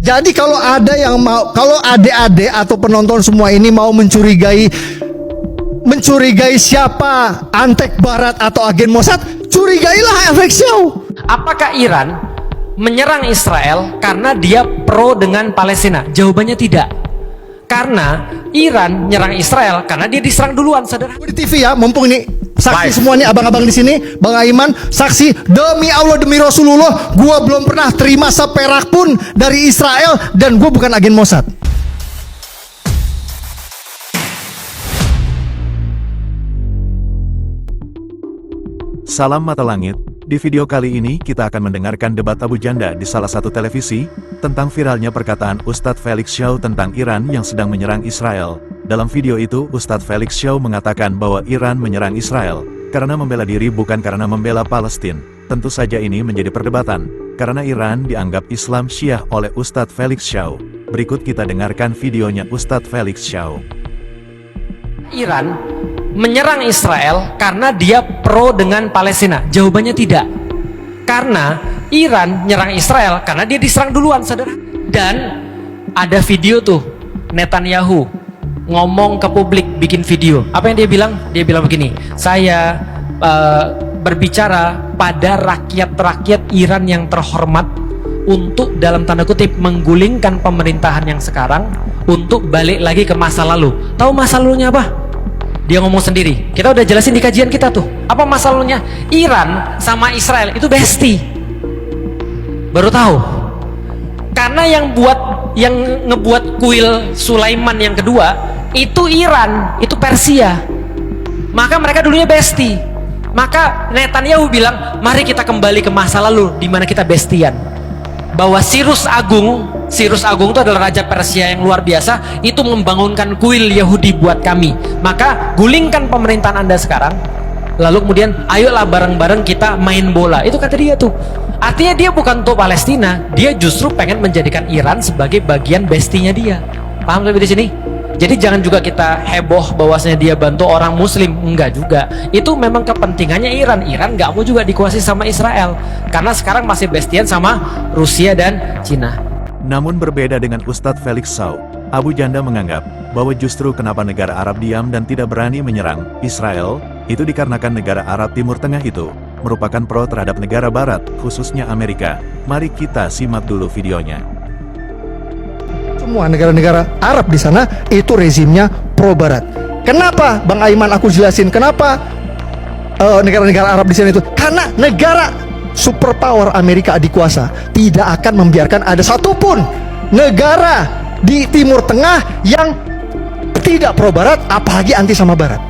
Jadi kalau ada yang mau, kalau adik-adik atau penonton semua ini mau mencurigai siapa antek barat atau agen Mossad, curigailah FX Show. Apakah Iran menyerang Israel karena dia pro dengan Palestina? Jawabannya tidak. Karena Iran nyerang Israel karena dia diserang duluan, saudara. Di TV ya, mumpung ini saksi Live. semua nih abang-abang di sini, Bang Aiman saksi, demi Allah demi Rasulullah, gua belum pernah terima seperak pun dari Israel dan gua bukan agen Mossad. Salam mata langit. Di video kali ini kita akan mendengarkan debat Abu Janda di salah satu televisi tentang viralnya perkataan Ustadz Felix Shaw tentang Iran yang sedang menyerang Israel. Dalam video itu, Ustadz Felix Shaw mengatakan bahwa Iran menyerang Israel karena membela diri bukan karena membela Palestina. Tentu saja ini menjadi perdebatan karena Iran dianggap Islam Syiah oleh Ustadz Felix Shaw. Berikut kita dengarkan videonya Ustadz Felix Shaw. Iran menyerang Israel karena dia pro dengan Palestina? Jawabannya tidak. Karena Iran nyerang Israel karena dia diserang duluan, saudara. Dan ada video tuh Netanyahu ngomong ke publik, bikin video. Apa yang dia bilang? Dia bilang begini, saya berbicara pada rakyat-rakyat Iran yang terhormat untuk dalam tanda kutip menggulingkan pemerintahan yang sekarang untuk balik lagi ke masa lalu. Tahu masa lalunya apa? Dia ngomong sendiri. Kita udah jelasin di kajian kita tuh. Apa masalahnya? Iran sama Israel itu bestie. Baru tahu. Karena yang ngebuat kuil Sulaiman yang kedua itu Iran, itu Persia. Maka mereka dulunya bestie. Maka Netanyahu bilang, mari kita kembali ke masa lalu di mana kita bestian. Bahwa Cyrus Agung itu adalah raja Persia yang luar biasa, itu membangunkan kuil Yahudi buat kami. Maka gulingkan pemerintahan Anda sekarang, lalu kemudian ayolah bareng-bareng kita main bola. Itu kata dia tuh. Artinya dia bukan untuk Palestina, dia justru pengen menjadikan Iran sebagai bagian bestinya dia. Paham sampai di sini? Jadi jangan juga kita heboh bahwasanya dia bantu orang muslim. Enggak juga. Itu memang kepentingannya Iran. Iran nggak mau juga dikuasai sama Israel karena sekarang masih bestian sama Rusia dan Cina. Namun berbeda dengan Ustadz Felix Shaw, Abu Janda menganggap bahwa justru kenapa negara Arab diam dan tidak berani menyerang Israel, itu dikarenakan negara Arab Timur Tengah itu merupakan pro terhadap negara Barat, khususnya Amerika. Mari kita simak dulu videonya. Semua negara-negara Arab di sana itu rezimnya pro Barat. Kenapa, Bang Aiman? Aku jelasin kenapa negara-negara Arab di sana itu. Karena negara superpower Amerika adikuasa tidak akan membiarkan ada satupun negara di Timur Tengah yang tidak pro Barat, apalagi anti sama Barat.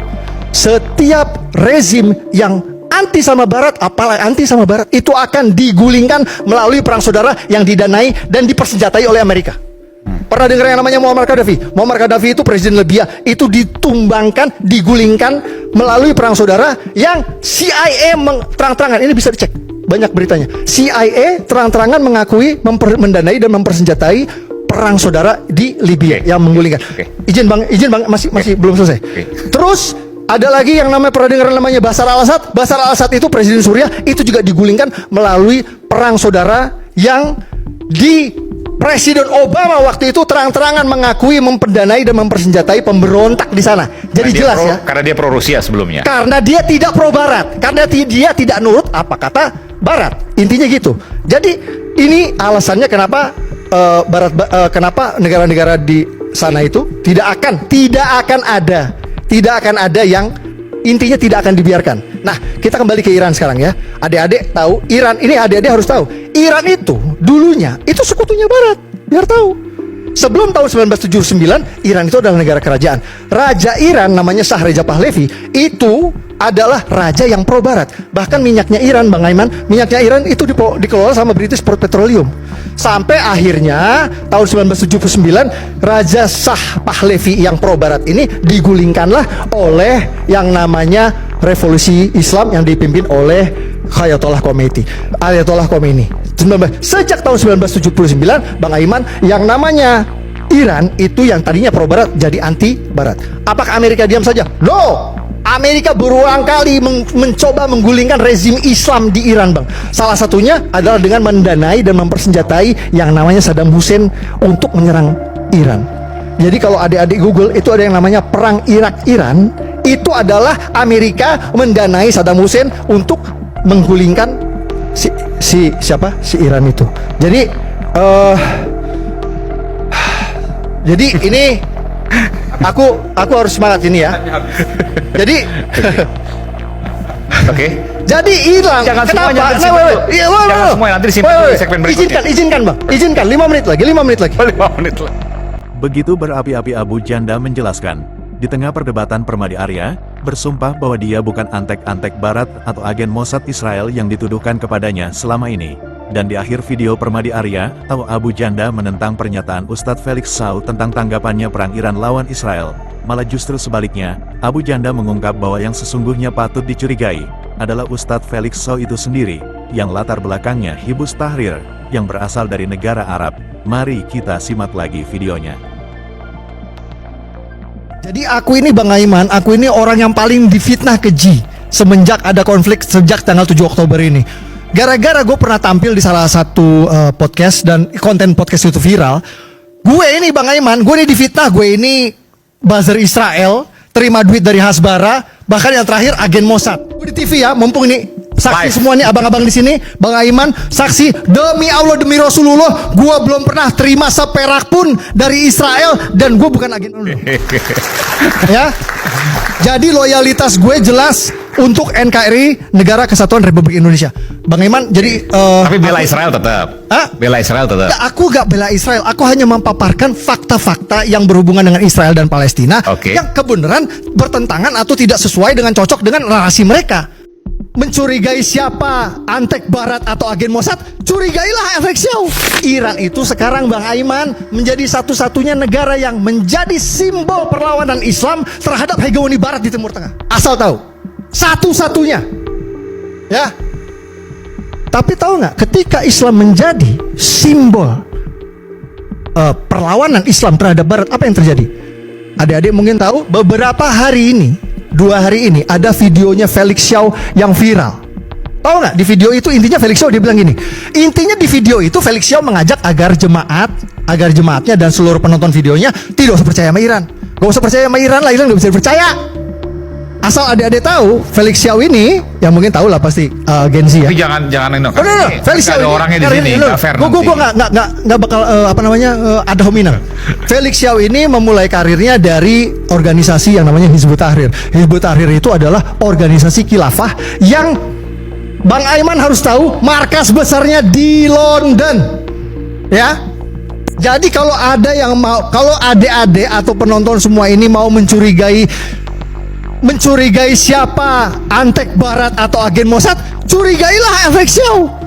Setiap rezim yang anti sama Barat, apalagi anti sama Barat, itu akan digulingkan melalui perang saudara yang didanai dan dipersenjatai oleh Amerika. Pernah dengar yang namanya Muammar Gaddafi? Muammar Gaddafi itu presiden Libya, itu ditumbangkan, digulingkan melalui perang saudara yang CIA terang-terangan, ini bisa dicek, banyak beritanya. CIA terang-terangan mengakui mendanai dan mempersenjatai perang saudara di Libya yang menggulingkan. Izin bang, masih belum selesai. Terus ada lagi yang namanya, pernah dengar namanya Bashar al-Assad? Bashar al-Assad itu presiden Suriah, itu juga digulingkan melalui perang saudara yang Presiden Obama waktu itu terang-terangan mengakui mempendanai dan mempersenjatai pemberontak di sana. Jadi jelas ya. Karena dia pro Rusia sebelumnya. Karena dia tidak pro Barat, karena dia tidak nurut apa kata Barat. Intinya gitu. Jadi ini alasannya kenapa kenapa negara-negara di sana itu tidak akan ada yang intinya tidak akan dibiarkan. Nah, kita kembali ke Iran sekarang ya. Adik-adik tahu Iran ini, adik-adik harus tahu. Iran itu dulunya itu sekutunya Barat. Biar tahu. Sebelum tahun 1979, Iran itu adalah negara kerajaan. Raja Iran namanya Shah Reza Pahlavi itu adalah raja yang pro Barat. Bahkan minyaknya Iran, Bang Aiman, minyaknya Iran itu dikelola sama British Petroleum. Sampai akhirnya tahun 1979 Raja Shah Pahlavi yang pro Barat ini digulingkanlah oleh yang namanya revolusi Islam yang dipimpin oleh Ayatollah Khomeini. Sejak tahun 1979, Bang Aiman, yang namanya Iran itu yang tadinya pro Barat jadi anti Barat. Apakah Amerika diam saja? No. Amerika berulang kali mencoba menggulingkan rezim Islam di Iran, Bang. Salah satunya adalah dengan mendanai dan mempersenjatai yang namanya Saddam Hussein untuk menyerang Iran. Jadi kalau adik-adik Google itu ada yang namanya perang Irak-Iran. Itu adalah Amerika mendanai Saddam Hussein untuk menggulingkan si Iran itu. Jadi ini aku harus semangat ini ya. Jadi Oke. Jadi Iran Jangan kenapa? semuanya, nanti disimpan dulu. Jangan semuanya, nanti disimpan dulu di segmen berikutnya. Izinkan Bang. Izinkan 5 menit lagi. 5 menit lah. Begitu berapi-api Abu Janda menjelaskan, di tengah perdebatan Permadi Arya, bersumpah bahwa dia bukan antek-antek barat atau agen Mossad Israel yang dituduhkan kepadanya selama ini. Dan di akhir video Permadi Arya, tahu Abu Janda menentang pernyataan Ustadz Felix Shaw tentang tanggapannya perang Iran lawan Israel. Malah justru sebaliknya, Abu Janda mengungkap bahwa yang sesungguhnya patut dicurigai adalah Ustadz Felix Shaw itu sendiri, yang latar belakangnya Hizbut Tahrir, yang berasal dari negara Arab. Mari kita simak lagi videonya. Jadi aku ini Bang Aiman, aku ini orang yang paling difitnah keji semenjak ada konflik sejak tanggal 7 Oktober ini. Gara-gara gue pernah tampil di salah satu podcast dan konten podcast itu viral. Gue ini Bang Aiman, gue ini difitnah, gue ini buzzer Israel, terima duit dari Hasbara, bahkan yang terakhir agen Mossad. Gue di TV ya, mumpung ini saksi semua nih abang-abang di sini, Bang Aiman, saksi demi Allah demi Rasulullah, gue belum pernah terima seperak pun dari Israel dan gue bukan agen lu. Ya, jadi loyalitas gue jelas untuk NKRI, Negara Kesatuan Republik Indonesia. Bang Aiman, jadi Tapi bela Israel tetap. Hah? Bela Israel tetap. Ya, aku gak bela Israel, aku hanya memaparkan fakta-fakta yang berhubungan dengan Israel dan Palestina yang kebenaran bertentangan atau tidak sesuai dengan cocok dengan narasi mereka. Mencurigai siapa, antek barat atau agen Mossad, curigailah Felix Shaw. Iran itu sekarang Bang Aiman menjadi satu-satunya negara yang menjadi simbol perlawanan Islam terhadap hegemoni barat di Timur Tengah. Asal tahu, satu-satunya. Ya. Tapi tahu nggak, ketika Islam menjadi simbol perlawanan Islam terhadap barat, apa yang terjadi? Adik-adik mungkin tahu, beberapa hari ini, 2 hari ini ada videonya Felix Shaw yang viral. Tahu nggak, di video itu intinya Felix Shaw dia bilang gini. Intinya di video itu Felix Shaw mengajak agar jemaatnya dan seluruh penonton videonya tidak usah percaya sama Iran. Gak usah percaya sama Iran lah, Iran gak bisa dipercaya. Asal adik-adik tahu, Felix Shaw ini, yang mungkin tahu lah pasti Gen Z ya. Tapi jangan ini. No, Felix Shaw ada ini, orangnya di sini, nggak fair nanti. Gue nggak bakal ada hominem. Felix Shaw ini memulai karirnya dari organisasi yang namanya Hizbut Tahrir. Hizbut Tahrir itu adalah organisasi khilafah yang Bang Aiman harus tahu markas besarnya di London. Ya. Jadi kalau ada yang mau, kalau adik-adik atau penonton semua ini mau mencurigai siapa antek barat atau agen Mossad, curigailah Felix Shaw.